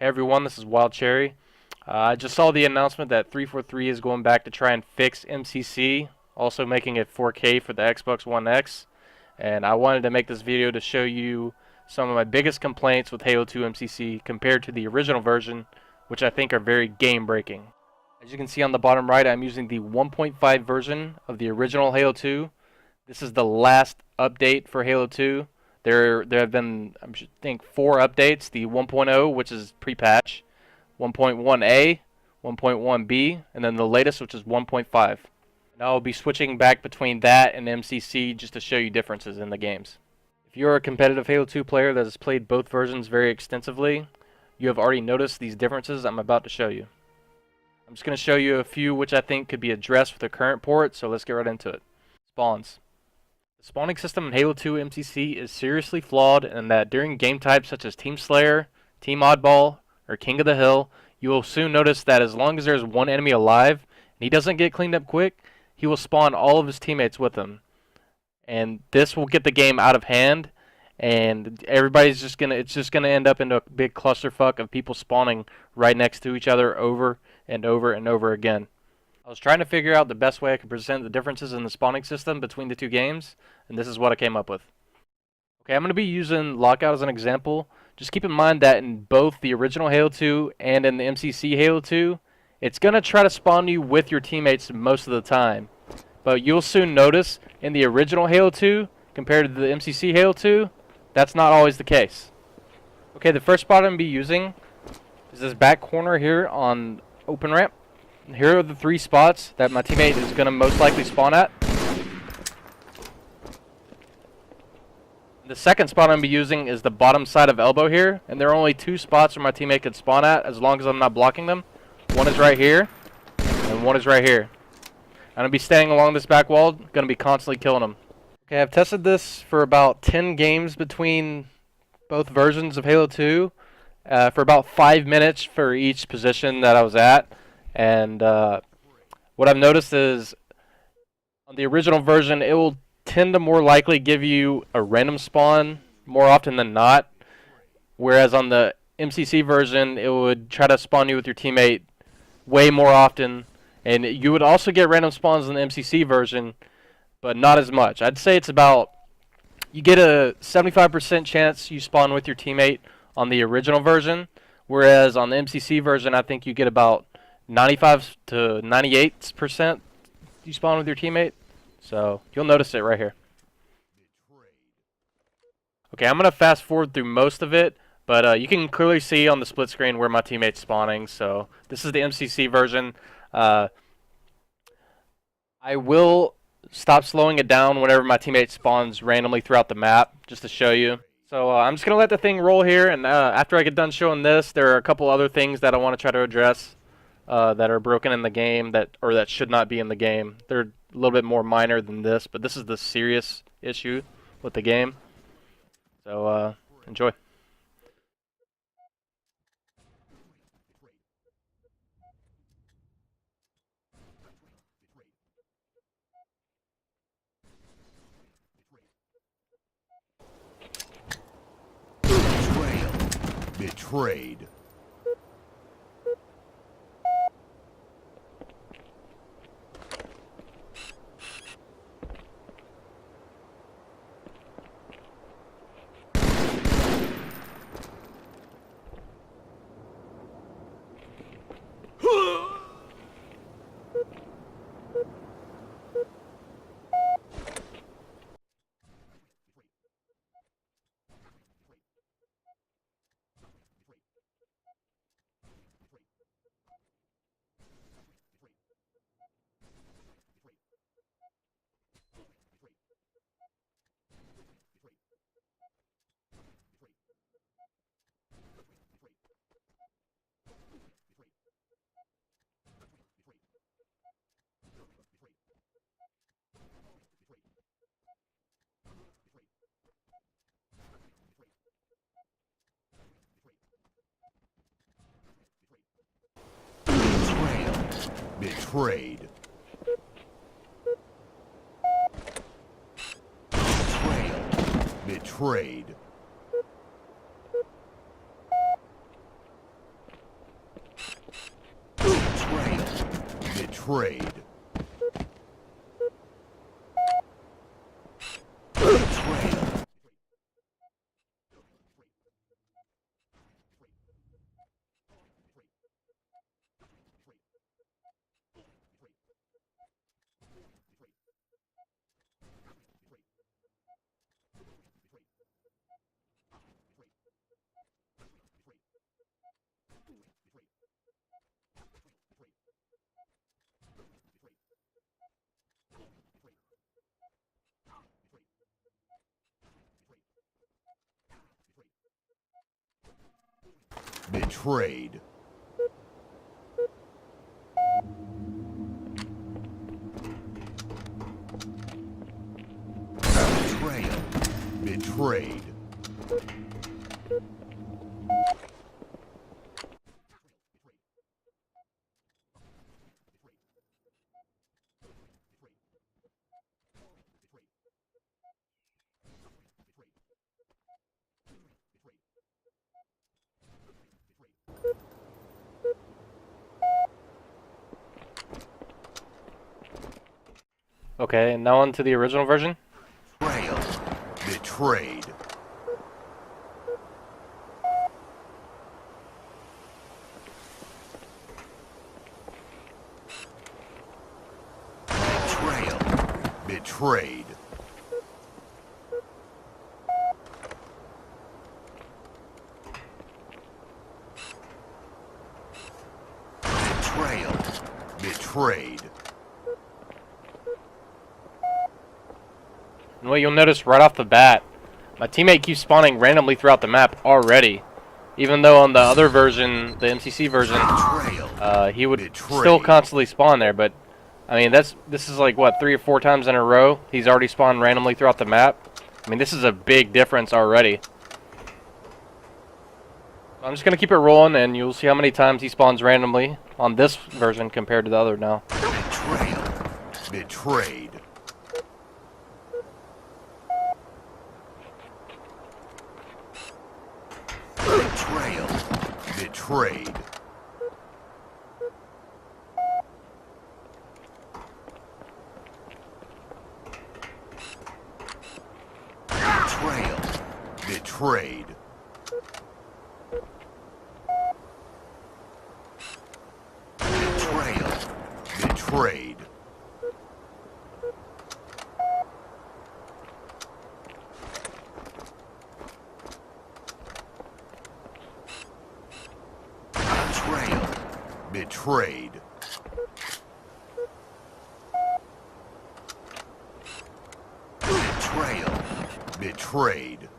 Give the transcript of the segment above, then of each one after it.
Hey everyone, this is Wild Cherry. I just saw the announcement that 343 is going back to try and fix MCC, also making it 4K for the Xbox One X. And I wanted to make this video to show you some of my biggest complaints with Halo 2 MCC compared to the original version, which I think are very game breaking. As you can see on the bottom right, I'm using the 1.5 version of the original Halo 2. This is the last update for Halo 2. There have been, I think, 4 updates. The 1.0, which is pre-patch, 1.1a, 1.1b, and then the latest, which is 1.5. And I'll be switching back between that and MCC just to show you differences in the games. If you're a competitive Halo 2 player that has played both versions very extensively, you have already noticed these differences I'm about to show you. I'm just going to show you a few which I think could be addressed with the current port, so let's get right into it. Spawns. The spawning system in Halo 2 MCC is seriously flawed in that during game types such as Team Slayer, Team Oddball, or King of the Hill, you will soon notice that as long as there is one enemy alive and he doesn't get cleaned up quick, he will spawn all of his teammates with him. And this will get the game out of hand, and it's just gonna end up into a big clusterfuck of people spawning right next to each other over and over and over again. I was trying to figure out the best way I could present the differences in the spawning system between the two games, and this is what I came up with. Okay, I'm going to be using Lockout as an example. Just keep in mind that in both the original Halo 2 and in the MCC Halo 2, it's going to try to spawn you with your teammates most of the time. But you'll soon notice in the original Halo 2, compared to the MCC Halo 2, that's not always the case. Okay, the first spot I'm going to be using is this back corner here on open ramp. Here are the 3 spots that my teammate is going to most likely spawn at. The second spot I'm going to be using is the bottom side of elbow here, and there are only 2 spots where my teammate could spawn at as long as I'm not blocking them. One is right here, and one is right here. I'm going to be standing along this back wall, going to be constantly killing them. Okay, I've tested this for about 10 games between both versions of Halo 2, for about 5 minutes for each position that I was at. And what I've noticed is on the original version, it will tend to more likely give you a random spawn more often than not. Whereas on the MCC version, it would try to spawn you with your teammate way more often. And you would also get random spawns in the MCC version, but not as much. I'd say it's about, you get a 75% chance you spawn with your teammate on the original version. Whereas on the MCC version, I think you get about 95 to 98% you spawn with your teammate. So you'll notice it right here. Okay, I'm going to fast forward through most of it, but you can clearly see on the split screen where my teammate's spawning. So this is the MCC version. I will stop slowing it down whenever my teammate spawns randomly throughout the map, just to show you. So I'm just going to let the thing roll here, and after I get done showing this, there are a couple other things that I want to try to address. That are broken in the game that should not be in the game. They're a little bit more minor than this, but this is the serious issue with the game. So enjoy. Betrayed. Betrayed. Betrayed. Betrayed. Betrayal. Betrayed. Betrayal. Betrayed. Okay, and now on to the original version. Betrayal. Betrayed. Betrayal. Betrayed. Betrayal. Betrayed. And what you'll notice right off the bat, my teammate keeps spawning randomly throughout the map already. Even though on the other version, the MCC version, he would still constantly spawn there. But I mean, this is like what, 3 or 4 times in a row he's already spawned randomly throughout the map. I mean, this is a big difference already. I'm just gonna keep it rolling, and you'll see how many times he spawns randomly on this version compared to the other now. Betrayal. Betrayed. Betrayal. Betrayed. Betrayal. Betrayed. Betrayal. Betrayed. Betrayal. Betrayed. Betrayal. Betrayed.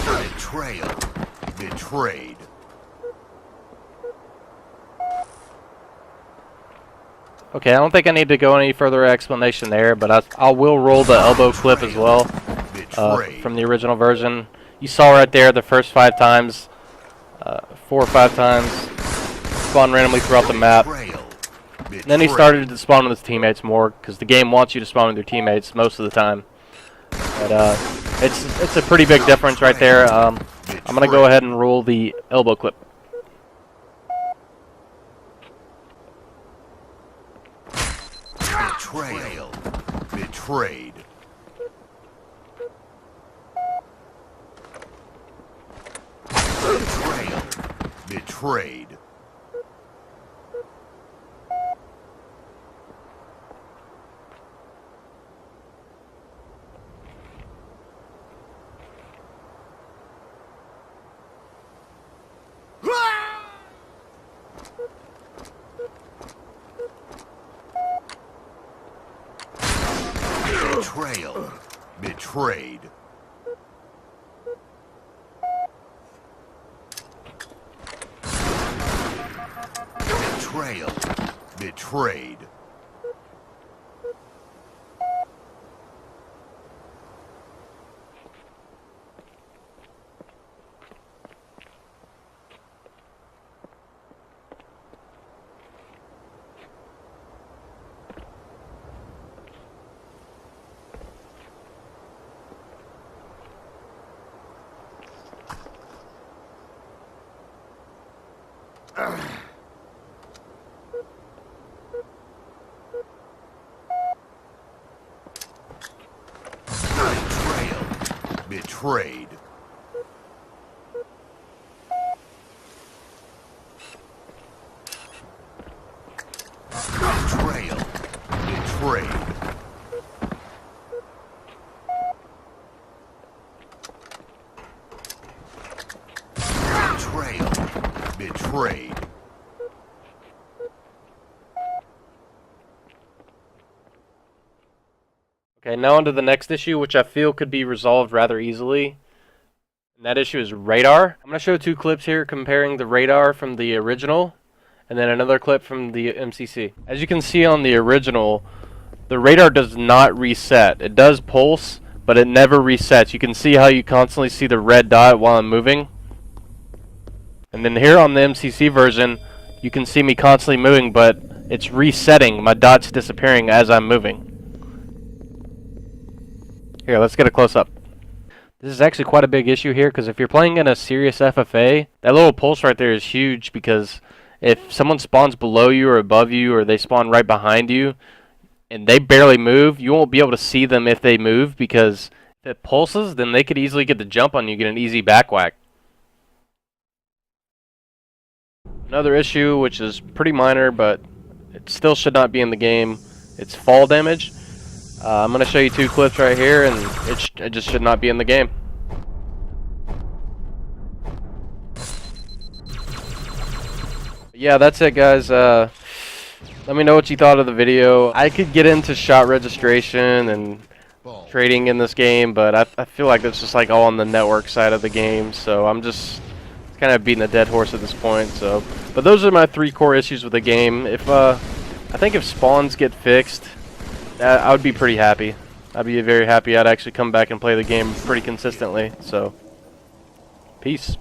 Betrayal. Betrayed. Okay, I don't think I need to go any further explanation there, but I will roll the elbow clip as well from the original version. You saw right there the first 5 times, 4 or 5 times, spawn randomly throughout the map. And then he started to spawn with his teammates more, because the game wants you to spawn with your teammates most of the time. But it's a pretty big difference right there. I'm going to go ahead and roll the elbow clip. Betrayal. Betrayed. Betrayal. Betrayed. Betrayal. Betrayed. Betrayal. Betrayed. Betrayed. Betrayal. Betrayed. Betrayal. Betrayed. Okay, now on to the next issue, which I feel could be resolved rather easily. And that issue is radar. I'm going to show two clips here comparing the radar from the original and then another clip from the MCC. As you can see on the original, the radar does not reset. It does pulse, but it never resets. You can see how you constantly see the red dot while I'm moving. And then here on the MCC version, you can see me constantly moving, but it's resetting. My dot's disappearing as I'm moving. Here, let's get a close-up. This is actually quite a big issue here, because if you're playing in a serious FFA, that little pulse right there is huge, because if someone spawns below you or above you, or they spawn right behind you, and they barely move, you won't be able to see them if they move, because if it pulses, then they could easily get the jump on you, get an easy back whack. Another issue, which is pretty minor, but it still should not be in the game, it's fall damage. I'm going to show you two clips right here, and it just should not be in the game. Yeah, that's it, guys. Let me know what you thought of the video. I could get into shot registration and trading in this game, but I feel like it's just like all on the network side of the game, so I'm just kind of beating a dead horse at this point. So, but those are my three core issues with the game. If I think if spawns get fixed, I would be pretty happy. I'd be very happy. I'd actually come back and play the game pretty consistently. So, peace.